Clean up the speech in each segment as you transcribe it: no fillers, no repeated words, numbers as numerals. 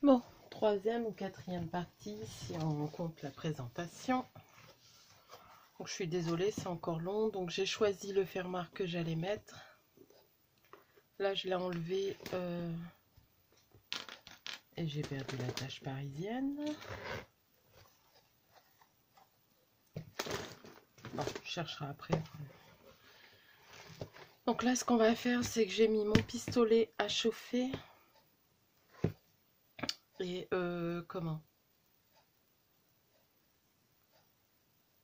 Bon, troisième ou quatrième partie, si on compte la présentation. Donc je suis désolée, c'est encore long. Donc j'ai choisi le fermoir que j'allais mettre. Là, je l'ai enlevé et j'ai perdu la tache parisienne. Bon, je chercherai après. Donc là, ce qu'on va faire, c'est que j'ai mis mon pistolet à chauffer. Et comment?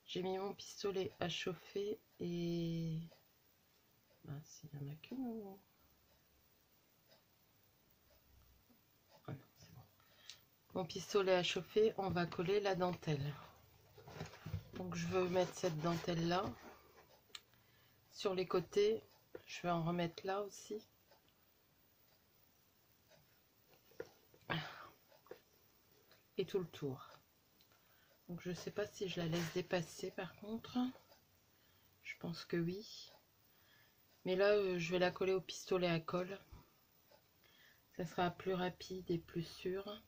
J'ai mis mon pistolet à chauffer et... Ah, s'il y en a qu'une ou... Ah non, c'est bon. Mon pistolet à chauffer, on va coller la dentelle. Donc je veux mettre cette dentelle là. Sur les côtés, je vais en remettre là aussi. Et tout le tour. Donc je sais pas si je la laisse dépasser par contre. Je pense que oui. Mais là, je vais la coller au pistolet à colle. Ça sera plus rapide et plus sûr.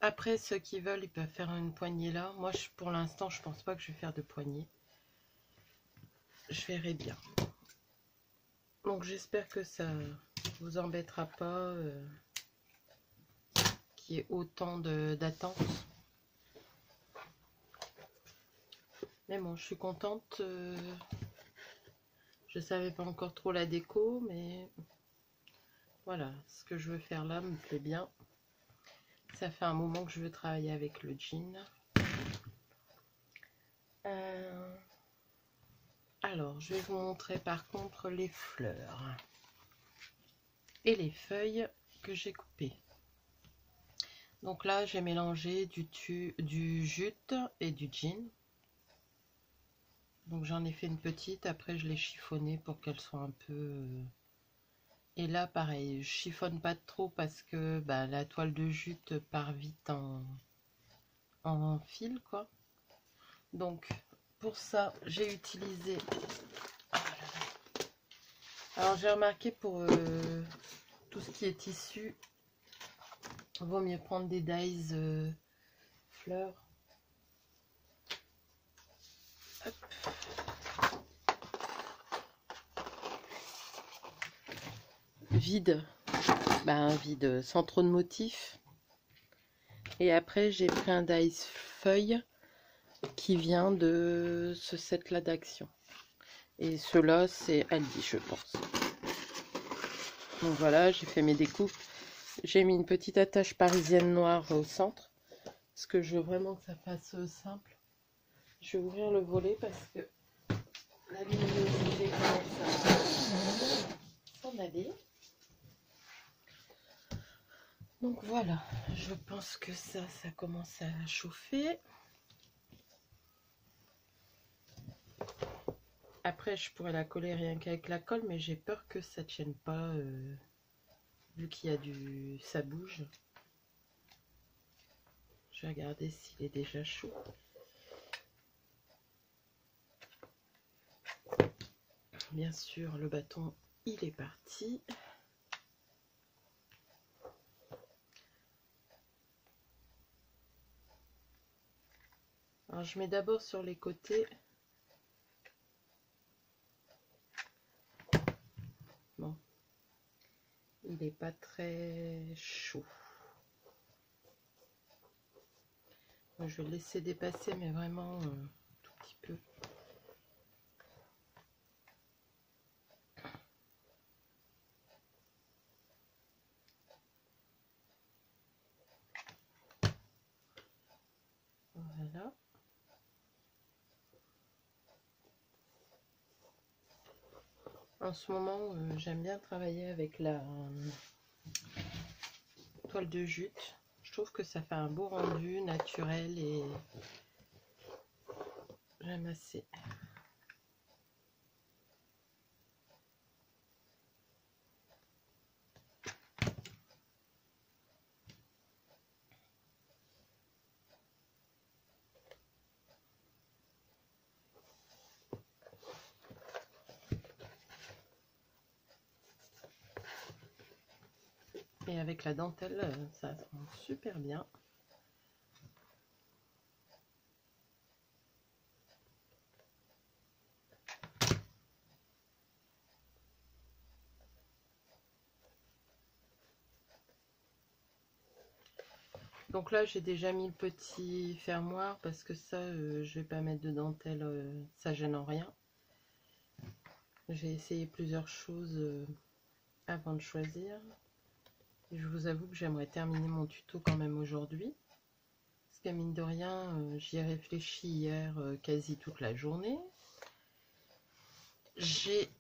Après, ceux qui veulent, ils peuvent faire une poignée là. Moi, pour l'instant, je pense pas que je vais faire de poignée. Je verrai bien. Donc j'espère que ça vous embêtera pas qu'il y ait autant d'attente. Mais bon, je suis contente. Je savais pas encore trop la déco, mais voilà, ce que je veux faire là me plaît bien. Ça fait un moment que je veux travailler avec le jean. Alors, je vais vous montrer par contre les fleurs et les feuilles que j'ai coupées. Donc là, j'ai mélangé du jute et du jean. Donc j'en ai fait une petite, après je l'ai chiffonnée pour qu'elle soit un peu... Et là, pareil, je chiffonne pas trop parce que bah, la toile de jute part vite en fil, quoi. Donc, pour ça, j'ai utilisé... Alors, j'ai remarqué pour tout ce qui est tissu, il vaut mieux prendre des dies fleurs. Hop. Vide, vide, sans trop de motifs. Et après, j'ai pris un dies feuille qui vient de ce set là d'Action. Et ceux-là, c'est Aldi, je pense. Donc voilà, j'ai fait mes découpes. J'ai mis une petite attache parisienne noire au centre. Parce que je veux vraiment que ça fasse simple. Je vais ouvrir le volet parce que la luminosité commence à s'en aller. Donc voilà, je pense que ça commence à chauffer. Après, je pourrais la coller rien qu'avec la colle, mais j'ai peur que ça ne tienne pas, vu qu'il y a ça bouge. Je vais regarder s'il est déjà chaud. Bien sûr, le bâton, il est parti. Alors, je mets d'abord sur les côtés. Bon, il n'est pas très chaud. Je vais le laisser dépasser, mais vraiment tout petit peu. Voilà. En ce moment, j'aime bien travailler avec la toile de jute. Je trouve que ça fait un beau rendu naturel et j'aime assez. Et avec la dentelle, ça rend super bien. Donc là, j'ai déjà mis le petit fermoir parce que ça, je vais pas mettre de dentelle, ça gêne en rien. J'ai essayé plusieurs choses avant de choisir. Et je vous avoue que j'aimerais terminer mon tuto quand même aujourd'hui. Parce que mine de rien, j'y ai réfléchi hier quasi toute la journée. J'ai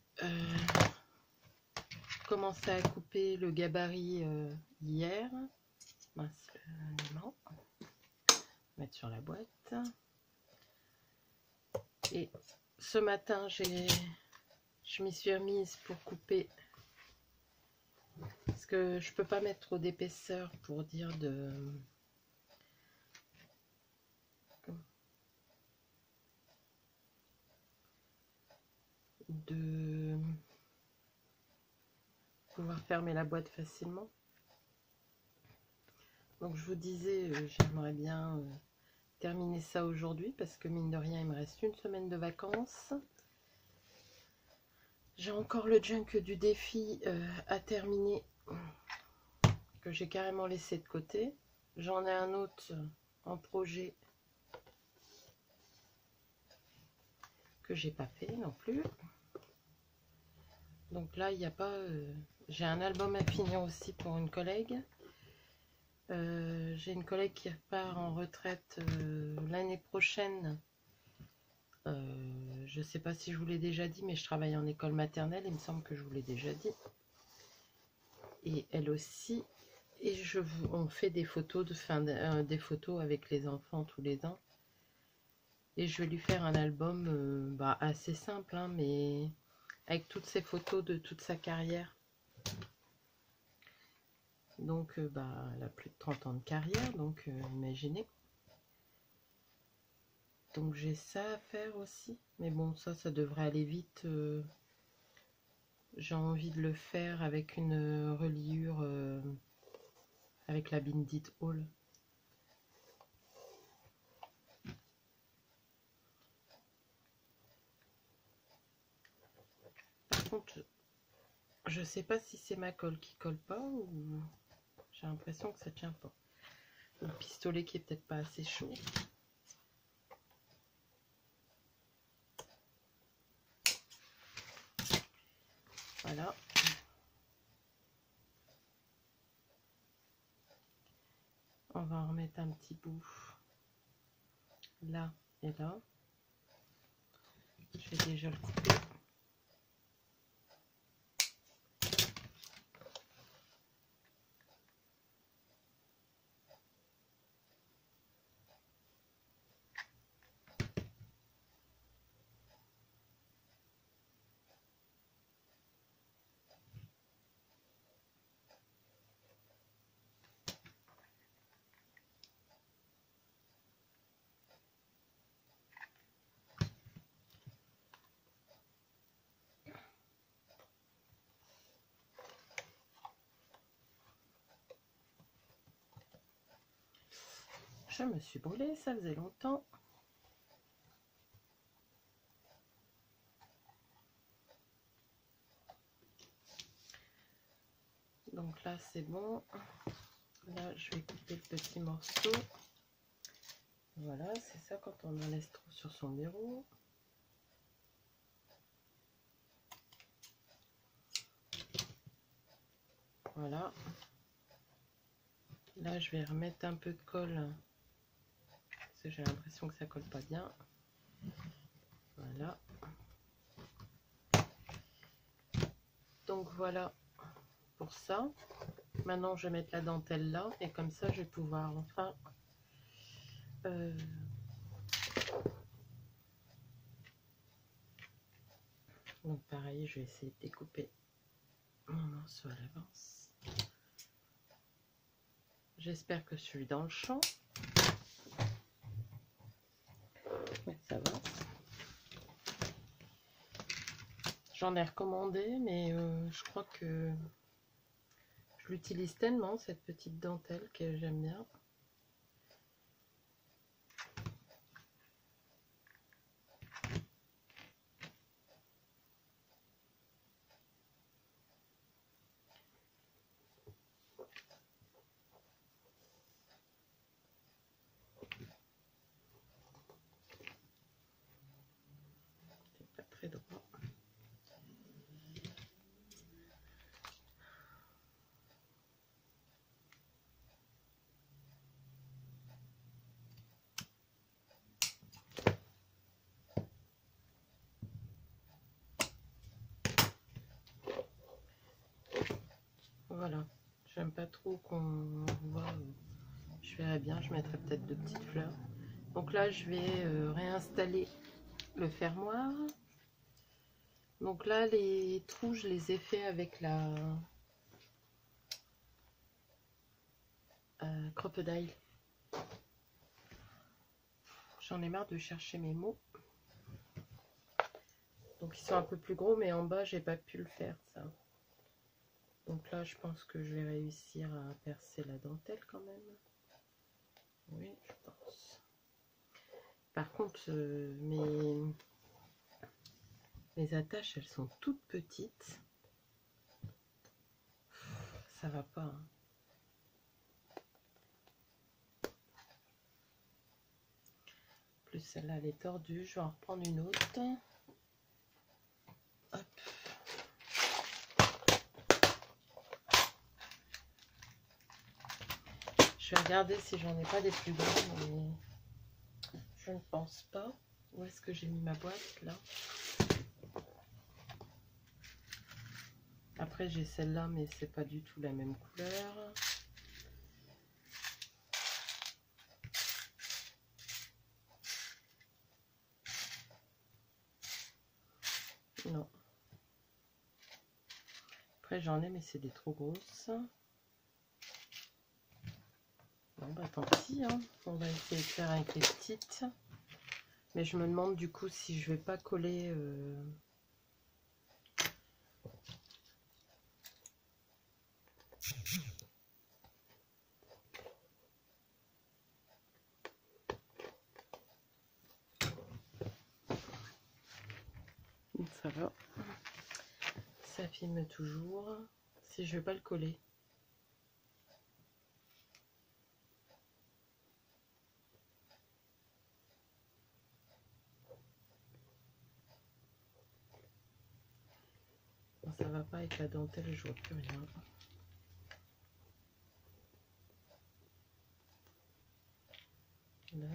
commencé à couper le gabarit hier. Mince, non. Mettre sur la boîte. Et ce matin, je m'y suis remise pour couper. Parce que je peux pas mettre trop d'épaisseur pour dire de pouvoir fermer la boîte facilement. Donc je vous disais, j'aimerais bien terminer ça aujourd'hui parce que mine de rien, il me reste une semaine de vacances. J'ai encore le junk du défi à terminer que j'ai carrément laissé de côté. J'en ai un autre en projet que j'ai pas fait non plus. Donc là, il n'y a pas... j'ai un album à finir aussi pour une collègue. J'ai une collègue qui repart en retraite l'année prochaine. Je ne sais pas si je vous l'ai déjà dit, mais je travaille en école maternelle. Il me semble que je vous l'ai déjà dit. Et elle aussi. Et on fait des photos des photos avec les enfants tous les ans. Et je vais lui faire un album assez simple, hein, mais avec toutes ces photos de toute sa carrière. Donc, elle a plus de 30 ans de carrière, donc imaginez. Donc, j'ai ça à faire aussi. Mais bon, ça devrait aller vite. J'ai envie de le faire avec une reliure, avec la Bindit Hall. Par contre, je sais pas si c'est ma colle qui colle pas ou j'ai l'impression que ça tient pas. Le pistolet qui est peut-être pas assez chaud. Voilà. On va en remettre un petit bout là et là. Je vais déjà le couper. Je me suis brûlée, ça faisait longtemps. Donc là, c'est bon. Là, je vais couper le petit morceau. Voilà, c'est ça quand on en laisse trop sur son bureau. Voilà. Là, je vais remettre un peu de colle. Parce que j'ai l'impression que ça colle pas bien. Voilà. Donc voilà pour ça. Maintenant, je vais mettre la dentelle là. Et comme ça, je vais pouvoir enfin... Donc pareil, je vais essayer de découper mon morceau à l'avance. J'espère que je suis dans le champ. Ouais, ça va. J'en ai recommandé, mais je crois que je Je l'utilise tellement, cette petite dentelle, que j'aime bien. C'est pas très droit. Voilà, j'aime pas trop qu'on voit. Je verrais bien, je mettrais peut-être de petites fleurs. Donc là, je vais réinstaller le fermoir. Donc là, les trous, je les ai fait avec la Crocodile. J'en ai marre de chercher mes mots. Donc ils sont un peu plus gros, mais en bas, j'ai pas pu le faire, ça. Donc là, je pense que je vais réussir à percer la dentelle quand même. Oui, je pense. Par contre, mes attaches, elles sont toutes petites. Ça va pas. Hein. Plus celle-là, elle est tordue. Je vais en reprendre une autre. Hop. Je vais regarder si j'en ai pas des plus grands, mais je ne pense pas. Où est-ce que j'ai mis ma boîte, là? Après, j'ai celle-là, mais c'est pas du tout la même couleur. Non. Après, j'en ai, mais c'est des trop grosses. Bon, bah tant pis, hein. On va essayer de faire avec les petites. Mais je me demande du coup si je vais pas coller... Ça va. Ça filme toujours. Si je vais pas le coller. Bon, ça va pas avec la dentelle, je vois plus rien. Là.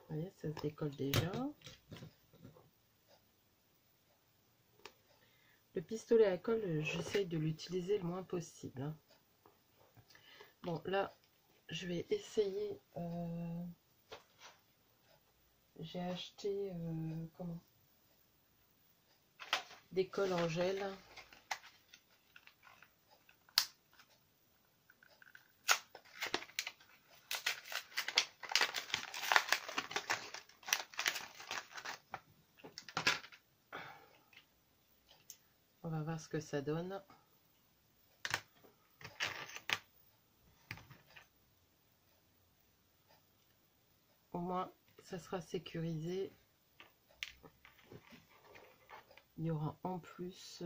Vous voyez, ça se décolle déjà. Le pistolet à colle, j'essaye de l'utiliser le moins possible. Hein. Bon, là, je vais essayer... J'ai acheté des colles en gel. On va voir ce que ça donne. Au moins, ça sera sécurisé. Il y aura en plus...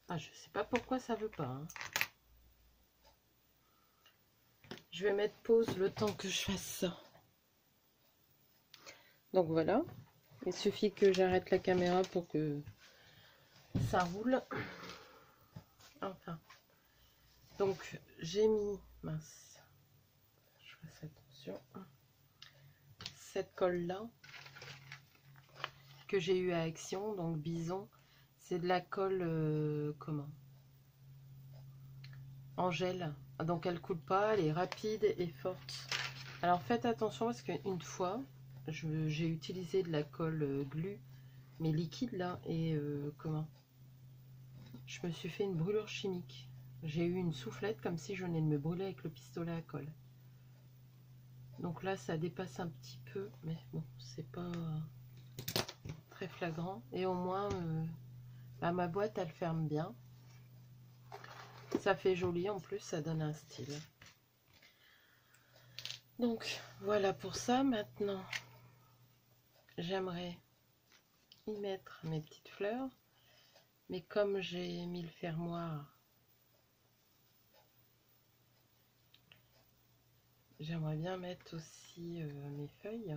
Ah, je sais pas pourquoi ça veut pas. Hein. Je vais mettre pause le temps que je fasse ça. Donc voilà. Il suffit que j'arrête la caméra pour que ça roule. Enfin. Donc j'ai mis... Mince. Je fasse attention. Cette colle là. Que j'ai eu à Action. Donc Bison. C'est de la colle... comment? En gel. Donc elle coule pas, elle est rapide et forte. Alors faites attention parce qu'une fois j'ai utilisé de la colle glu mais liquide là et comment, je me suis fait une brûlure chimique. J'ai eu une soufflette comme si je venais de me brûler avec le pistolet à colle. Donc là, ça dépasse un petit peu, mais bon, c'est pas très flagrant. Et au moins, bah, ma boîte, elle ferme bien. Ça fait joli, en plus, ça donne un style. Donc, voilà pour ça. Maintenant, j'aimerais y mettre mes petites fleurs. Mais comme j'ai mis le fermoir, j'aimerais bien mettre aussi mes feuilles.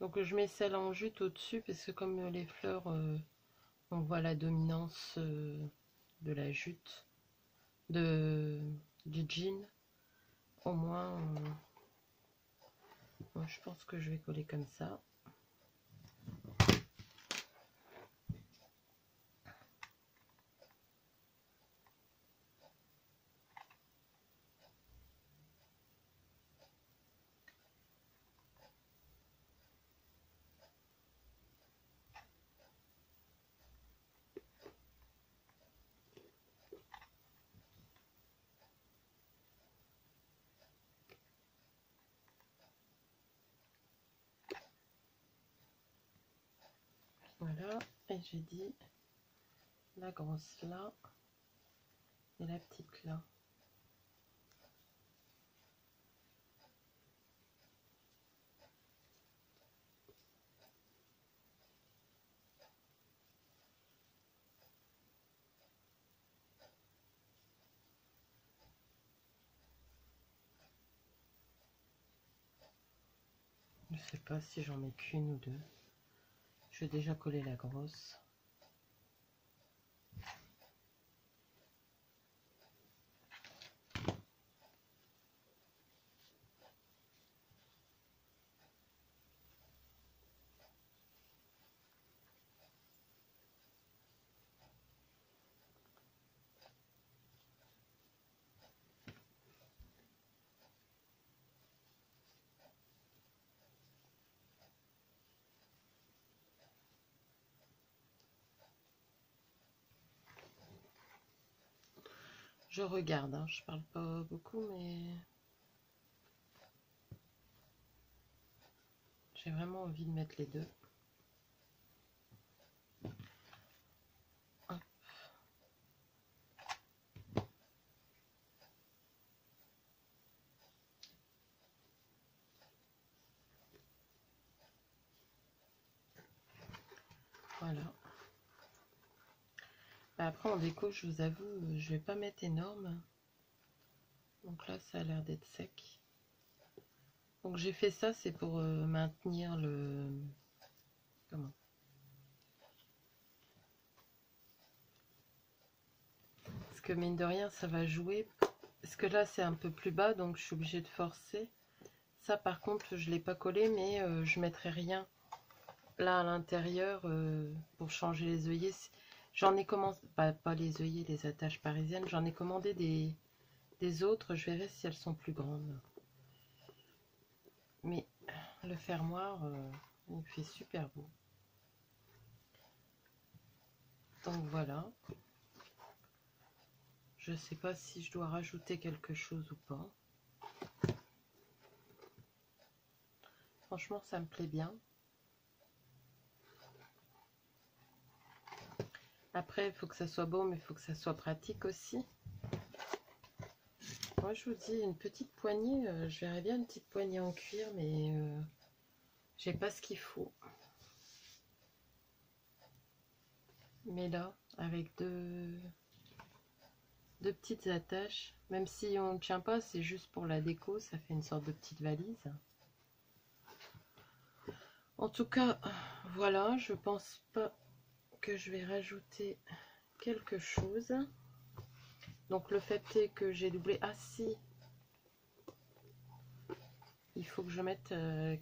Donc je mets celle en jute au-dessus parce que comme les fleurs, on voit la dominance de la jute, du jean. Au moins, moi, je pense que je vais coller comme ça. Voilà, et j'ai dit la grosse là et la petite là. Je sais pas si j'en mets qu'une ou deux. Je vais déjà coller la grosse. Je regarde, hein, je parle pas beaucoup, mais j'ai vraiment envie de mettre les deux. Hop. Voilà. Après en déco, je vous avoue, je vais pas mettre énorme. Donc là, ça a l'air d'être sec. Donc j'ai fait ça, c'est pour maintenir le... Comment? Parce que mine de rien, ça va jouer. Parce que là, c'est un peu plus bas, donc je suis obligée de forcer. Ça, par contre, je l'ai pas collé, mais je mettrai rien là à l'intérieur pour changer les œillets. J'en ai commencé, pas les œillets, les attaches parisiennes. J'en ai commandé des autres. Je verrai si elles sont plus grandes. Mais le fermoir, il fait super beau. Donc voilà. Je sais pas si je dois rajouter quelque chose ou pas. Franchement, ça me plaît bien. Après, il faut que ça soit beau, mais il faut que ça soit pratique aussi. Moi, je vous dis, une petite poignée, je verrais bien une petite poignée en cuir, mais j'ai pas ce qu'il faut. Mais là, avec deux petites attaches, même si on ne tient pas, c'est juste pour la déco, ça fait une sorte de petite valise. En tout cas, voilà, je pense pas que je vais rajouter quelque chose. Donc le fait est que j'ai doublé. Ah si, il faut que je mette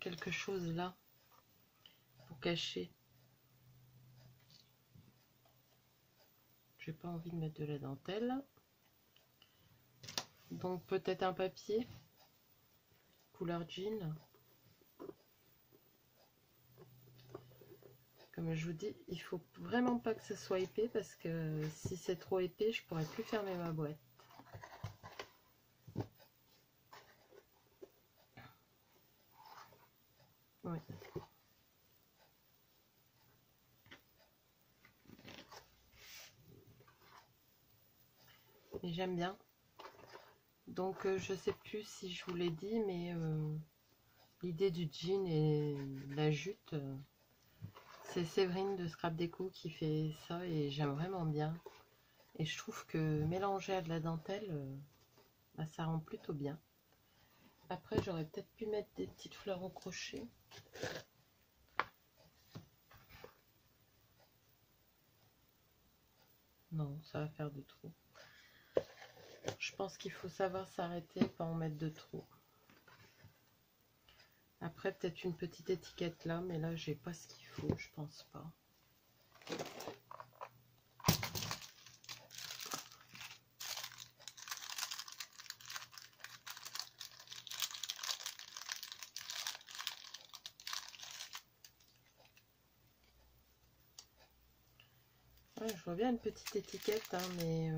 quelque chose là pour cacher. J'ai pas envie de mettre de la dentelle. Donc peut-être un papier couleur jean. Comme je vous dis, il faut vraiment pas que ce soit épais parce que si c'est trop épais, je pourrais plus fermer ma boîte. Ouais. Mais j'aime bien. Donc je sais plus si je vous l'ai dit, mais l'idée du jean et la jute, c'est Séverine de Scrap Déco qui fait ça et j'aime vraiment bien. Et je trouve que mélanger à de la dentelle, bah, ça rend plutôt bien. Après, j'aurais peut-être pu mettre des petites fleurs au crochet. Non, ça va faire de trop. Je pense qu'il faut savoir s'arrêter, pas en mettre de trop. Après, peut-être une petite étiquette là, mais là, j'ai pas ce qu'il faut, je pense pas. Ouais, je vois bien une petite étiquette, hein, mais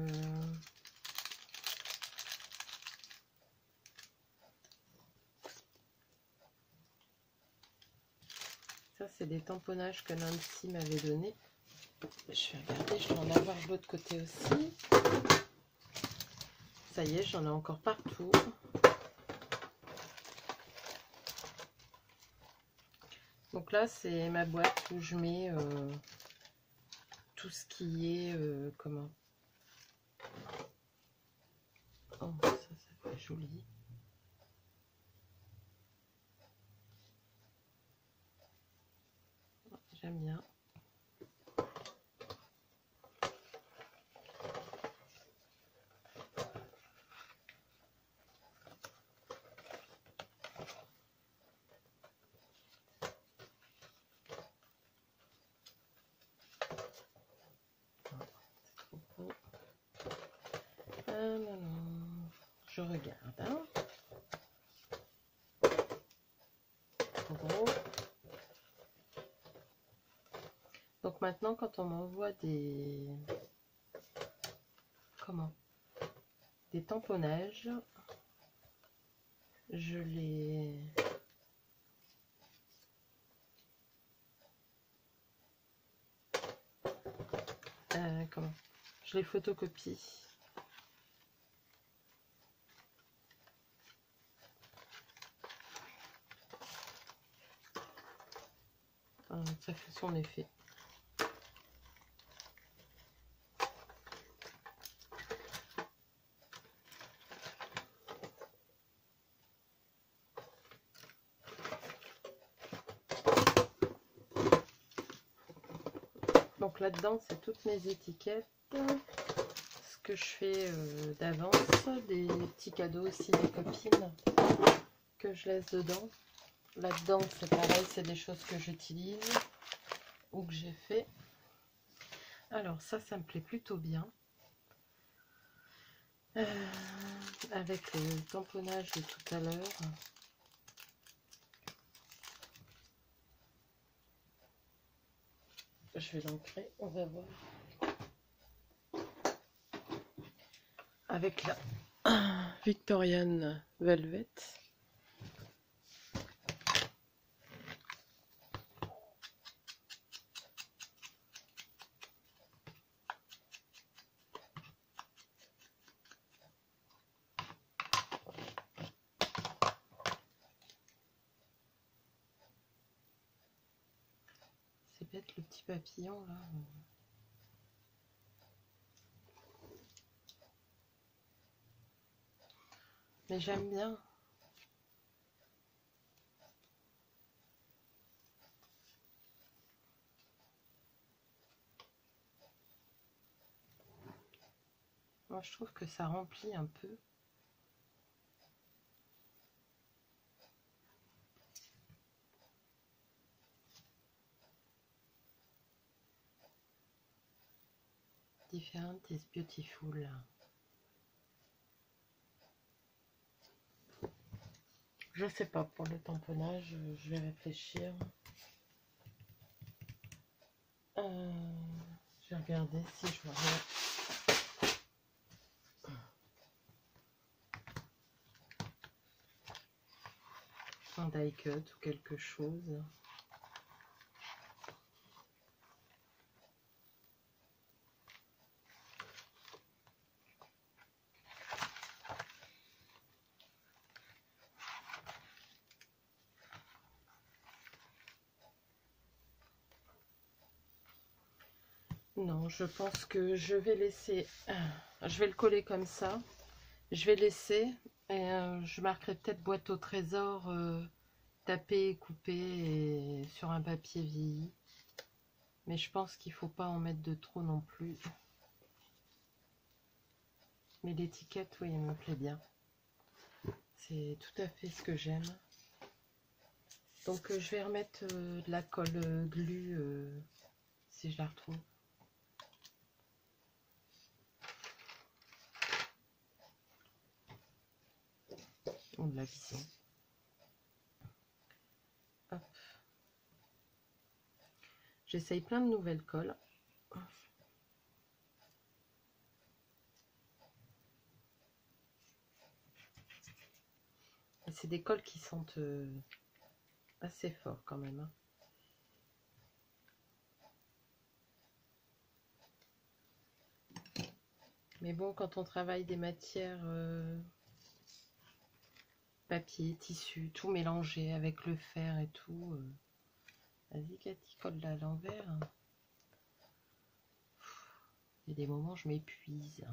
ça, c'est des tamponnages que Nancy m'avait donné. Je vais regarder, je vais en avoir de l'autre côté aussi. Ça y est, j'en ai encore partout. Donc là, c'est ma boîte où je mets tout ce qui est... comment? Oh, ça fait joli. J'aime bien. Je regarde. Hein. Trop gros. Donc maintenant, quand on m'envoie des... Comment? Des tamponnages, je les... comment? Je les photocopie. Ça fait son effet. Donc là-dedans, c'est toutes mes étiquettes. Ce que je fais d'avance. Des petits cadeaux aussi des copines que je laisse dedans. Là-dedans, c'est pareil, c'est des choses que j'utilise ou que j'ai fait. Alors ça me plaît plutôt bien. Avec le tamponnage de tout à l'heure. Je vais l'ancrer, on va voir. Avec la Victorian Velvet. C'est bête le petit papillon là. Mais j'aime bien. Moi je trouve que ça remplit un peu. Different is beautiful. Je sais pas pour le tamponnage, je vais réfléchir. Je vais regarder si je vois un die cut ou quelque chose. Non, je pense que je vais laisser, je vais le coller comme ça, je vais laisser et je marquerai peut-être boîte au trésor tapé et coupé et sur un papier vieilli, mais je pense qu'il faut pas en mettre de trop non plus. Mais l'étiquette, oui, elle me plaît bien, c'est tout à fait ce que j'aime. Donc je vais remettre de la colle glu si je la retrouve. Ou de la visson. J'essaye plein de nouvelles colles. C'est des colles qui sentent assez fort quand même. Hein. Mais bon, quand on travaille des matières papier, tissu, tout mélangé avec le fer et tout. Vas-y Cathy, colle-la à l'envers. Il y a des moments je m'épuise.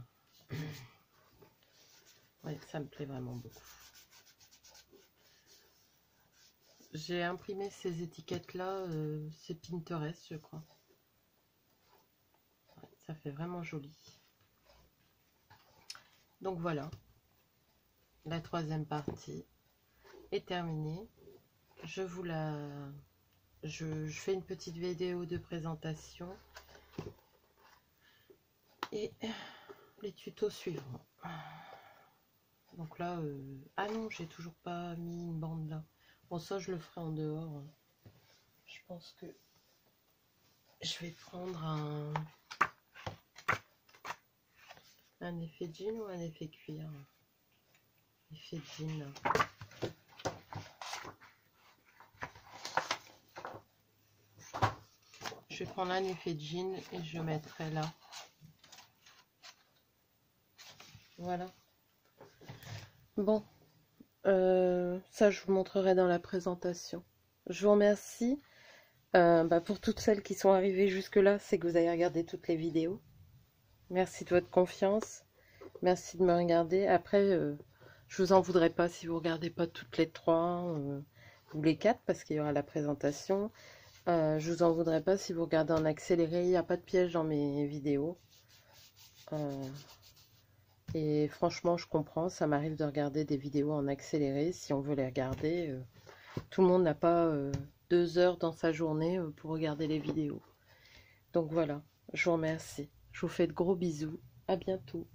Ouais, ça me plaît vraiment beaucoup. J'ai imprimé ces étiquettes-là, c'est Pinterest, je crois. Ouais, ça fait vraiment joli. Donc voilà, la troisième partie est terminée. Je vous la... Je fais une petite vidéo de présentation. Et les tutos suivront. Donc là, ah non, j'ai toujours pas mis une bande là. Bon, ça, je le ferai en dehors. Je pense que je vais prendre un effet jean ou un effet cuir. Effet jean. Je vais prendre un effet jean et je mettrai là. Voilà. Bon, ça je vous montrerai dans la présentation. Je vous remercie. Pour toutes celles qui sont arrivées jusque là, c'est que vous avez regardé toutes les vidéos. Merci de votre confiance. Merci de me regarder. Après, je vous en voudrais pas si vous regardez pas toutes les 3 ou les 4 parce qu'il y aura la présentation. Je vous en voudrais pas si vous regardez en accéléré. Il n'y a pas de piège dans mes vidéos. Et franchement, je comprends. Ça m'arrive de regarder des vidéos en accéléré si on veut les regarder. Tout le monde n'a pas 2 heures dans sa journée pour regarder les vidéos. Donc voilà, je vous remercie. Je vous fais de gros bisous. À bientôt.